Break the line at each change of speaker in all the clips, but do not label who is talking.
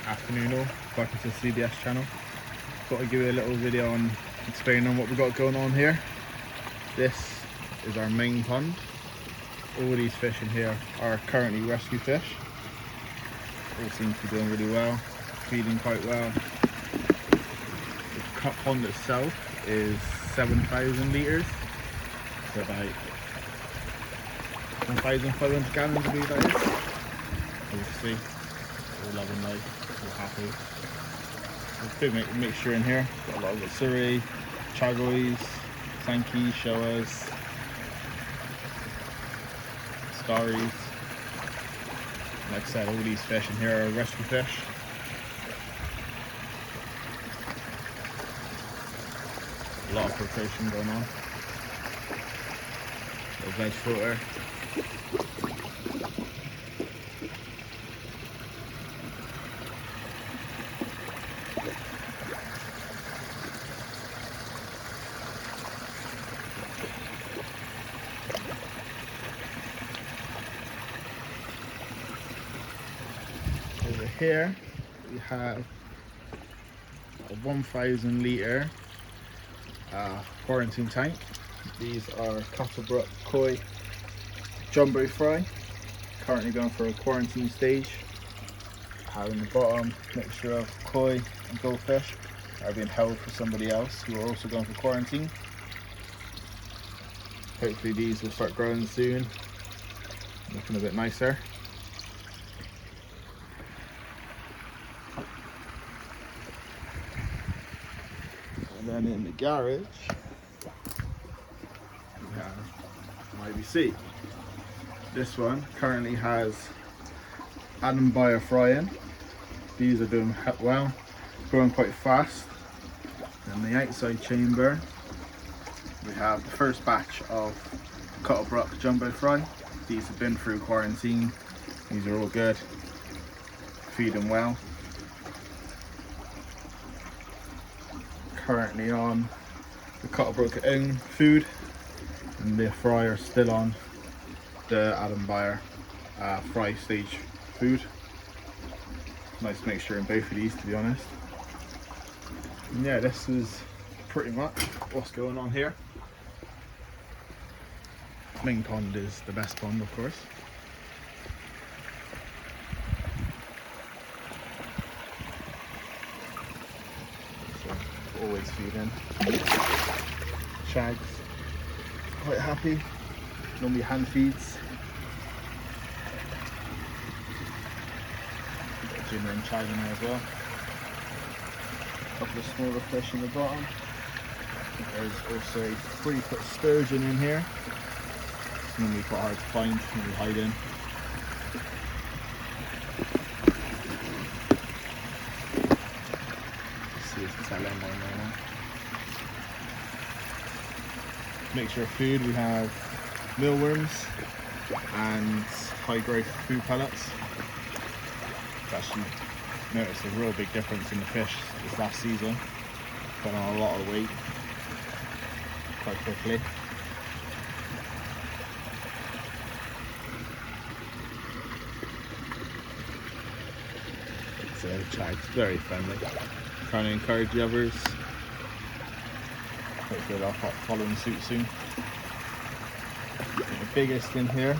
Afternoon all, welcome to the CBS channel. Thought I'd give you a little video on explaining what we've got going on here. This is our main pond. All these fish in here are currently rescue fish. All seem to be doing really well, feeding quite well. The pond itself is 7,000 litres, so about 1,500 gallons, I believe that is. As you can see, all loving life, all happy. There's a big mixture in here. Got a lot of Surrey, chagois, sankey, shoas, scaries. Like I said, all these fish in here are rescue fish. A lot of filtration going on. Little veg filter. Over here we have a 1,000 litre quarantine tank. These are Cuttlebrook koi jumbo fry, currently going for a quarantine stage. Have in the bottom mixture of koi and goldfish that are being held for somebody else who are also going for quarantine. Hopefully these will start growing soon, looking a bit nicer. And then in the garage we have an IBC. This one currently has Adam Bayer frying. These are doing well, growing quite fast. In the outside chamber we have the first batch of Cuttlebrook jumbo fry. These have been through quarantine. These are all good, feeding well. Currently on the Cuttlebrook own food, and the fry are still on the Adam Bayer fry stage food. Nice mixture in both of these, to be honest. And yeah, this is pretty much what's going on here. Main pond is the best pond, of course. So, always feeding. Shags, quite happy. Normally hand feeds. Got Jimmy and Chag in there as well. A couple of smaller fish in the bottom. There's also a 3-foot sturgeon in here. It's normally quite hard to find when you hide in. See his tail end down there now. Mixture of food, we have mealworms and high growth food pellets. I've actually noticed a real big difference in the fish this last season. Put on a lot of weight quite quickly. So Chag's very friendly, trying to encourage the others. Hopefully they'll follow in suit soon. The biggest in here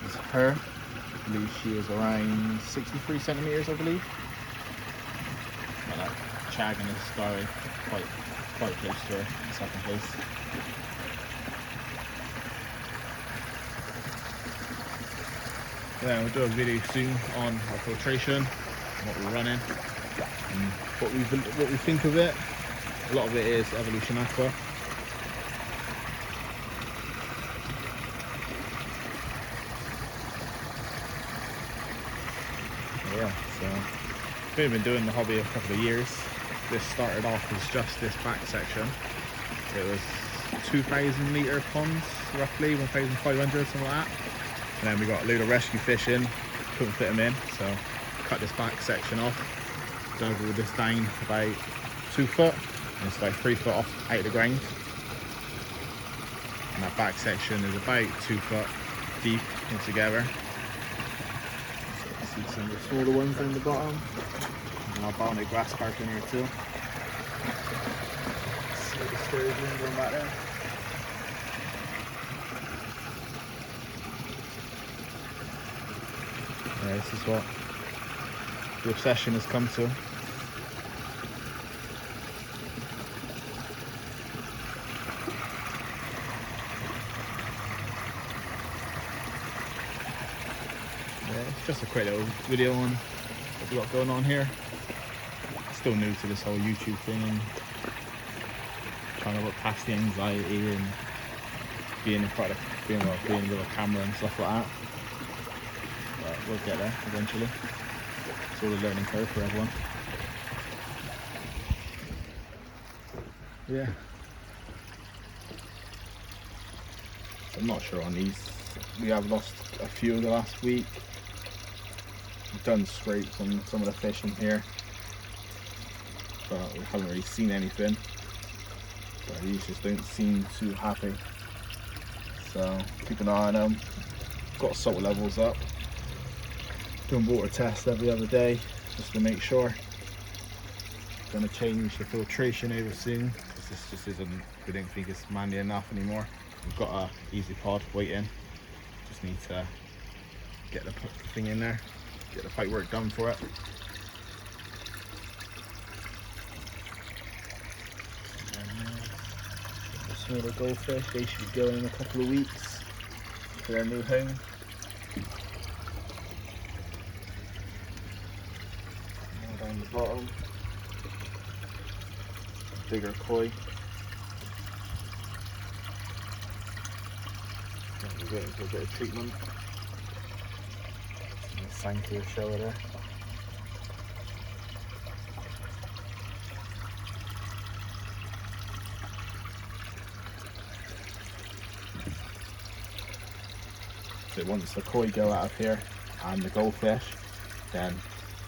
is her. I believe she is around 63 centimeters, I believe. Got that Chag and a Sky quite close to her in second place. Yeah, we'll do a video soon on our filtration, what we're running, and what we think of it. A lot of it is Evolution Aqua. Yeah, so I've been doing the hobby a couple of years. This started off as just this back section. It was 2,000 litre ponds, roughly 1,500, something like that. And then we got a load of rescue fish in, couldn't fit them in, so cut this back section off, dug all this down about 2 foot, and it's about 3 foot off out of the ground. And that back section is about 2 foot deep altogether. So you can see some of the smaller ones down the bottom. And I'll bound a grass carp in here too. See the sturgeon going back there. Yeah, this is what the obsession has come to. Yeah, it's just a quick little video on what we got going on here. Still new to this whole YouTube thing and trying to look past the anxiety and being in front of being with a camera and stuff like that. But we'll get there eventually. It's all a learning curve for everyone. Yeah. I'm not sure on these. We have lost a few in the last week. We've done scrapes on some of the fish in here, but we haven't really seen anything. But these just don't seem too happy. So keep an eye on them. Got salt levels up. Doing water tests every other day just to make sure. Going to change the filtration over soon because this just isn't. We don't think it's manly enough anymore. We've got a easy pod waiting. Just need to get the thing in there, get the fight work done for it. The smaller goldfish, they should be going in a couple of weeks to their new home. Now down the bottom, bigger koi. We're waiting for a bit of treatment. Thank you, show there. So once the koi go out of here and the goldfish, then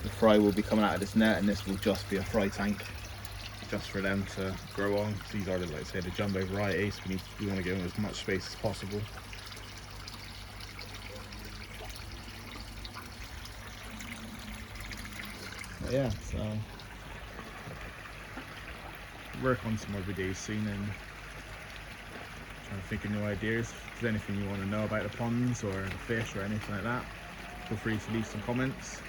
the fry will be coming out of this net, and this will just be a fry tank just for them to grow on. These are, like I say, the jumbo varieties. We want to give them as much space as possible. But yeah, so work on some more videos soon and trying to think of new ideas. If there's anything you want to know about the ponds or the fish or anything like that, feel free to leave some comments.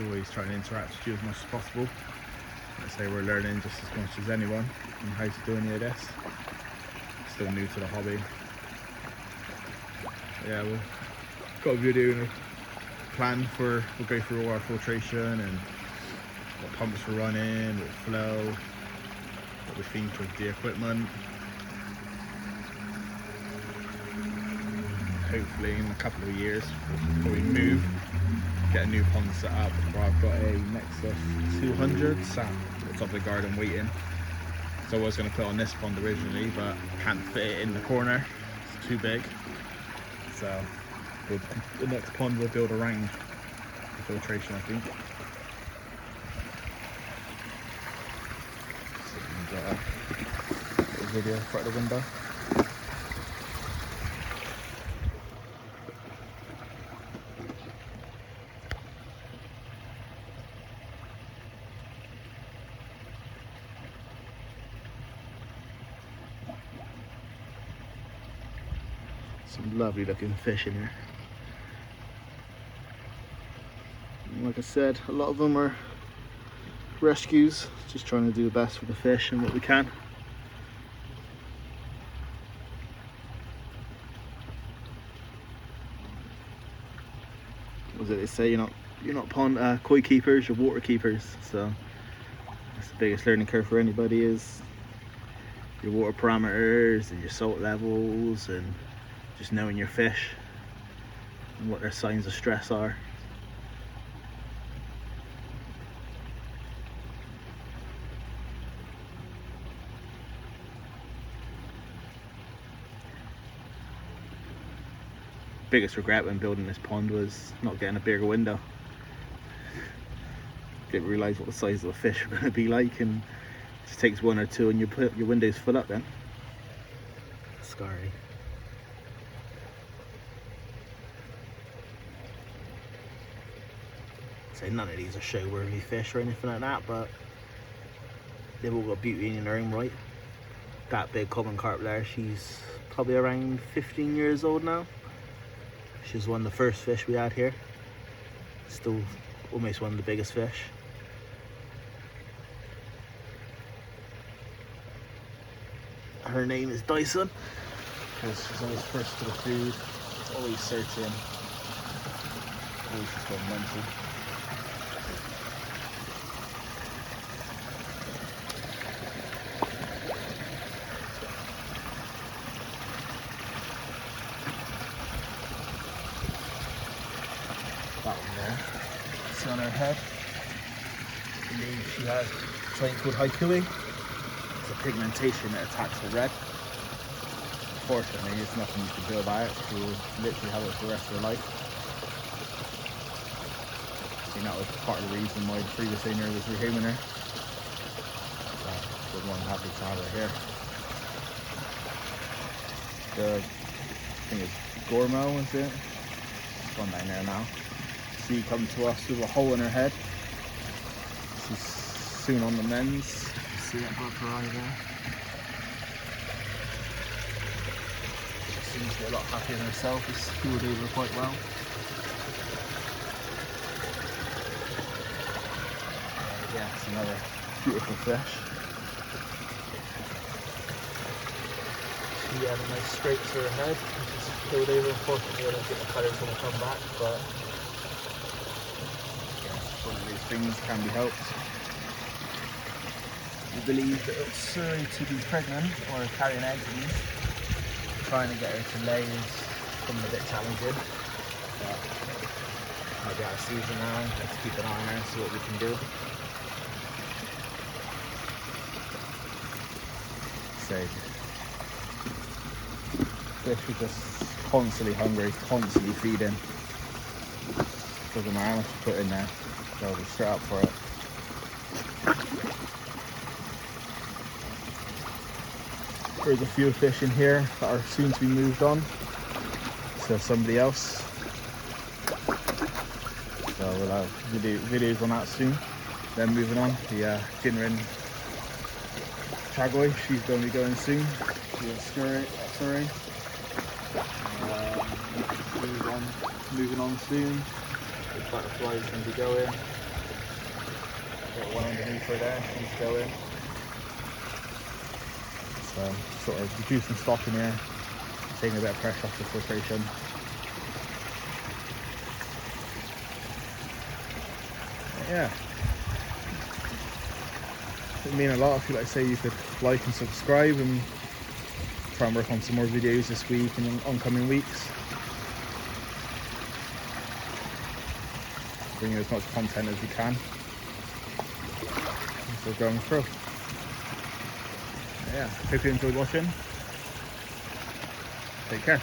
Always try and interact with you as much as possible. Like I say, we're learning just as much as anyone on how to do any of this. Still new to the hobby. Yeah, we've got a video planned for, we'll go through all our filtration and what pumps we're running, what flow, what we think of the equipment. Hopefully in a couple of years we'll probably move, get a new pond set up, where I've got a Nexus 200 sat at the top of the garden waiting. So I was going to put on this pond originally, but can't fit it in the corner, it's too big. So the next pond we'll build around the filtration, I think. So got a little video in front of the window. Some lovely looking fish in here. Like I said, a lot of them are rescues, just trying to do the best for the fish and what we can. What was it they say? You're not pond koi keepers, you're water keepers. So that's the biggest learning curve for anybody, is your water parameters and your salt levels and just knowing your fish and what their signs of stress are. Biggest regret when building this pond was not getting a bigger window. Didn't realise what the size of the fish were going to be like, and it just takes one or two and you put your windows full up then. Scary.
say none of these are show-worthy fish or anything like that, but they've all got beauty in their own right. That big common carp there, she's probably around 15 years old now. She's one of the first fish we had here. Still almost one of the biggest fish. Her name is Dyson, because she's always first to the food, always searching, always just going mental. That one there, see on her head, I believe she has something called haikui. It's a pigmentation that attacks the red. Unfortunately, there's nothing you can do about it. She will literally have it for the rest of her life. I think that was part of the reason why the previous owner was rehoming her. We're more than happy to have her here. I think it's Gormo, is it? It's gone down there now. She come to us with a hole in her head. She's soon on the mends. See it above her eye there. She seems to be a lot happier than herself. It's healed over quite well. Yeah, it's another beautiful fish. She had a nice scrape to her head. She's healed over. Unfortunately, I don't think the colour's going to come back, but one of these things can be helped. We believe that it's Surrey to be pregnant or carrying eggs at least. Trying to get her to lay is becoming a bit challenging. But might be out of season now. Let's keep an eye on her and see what we can do. So fish are just constantly hungry, constantly feeding. Doesn't matter how much you put in there, they'll be straight up for it. There's a few fish in here that are soon to be moved on to somebody else. So we'll have videos on that soon. Then moving on, the Ginrin Chagoy, she's going to be going soon. She's Surrey. Moving on soon. The butterfly's going to be going. Got one underneath her there, she's going. So sort of reducing stock in here, taking a bit of pressure off the filtration. But yeah, it would mean a lot if you, like say, you could like and subscribe, and try and work on some more videos this week and in oncoming weeks. Bring you as much content as we can as we're going through. Yeah, hope you enjoyed watching. Take care.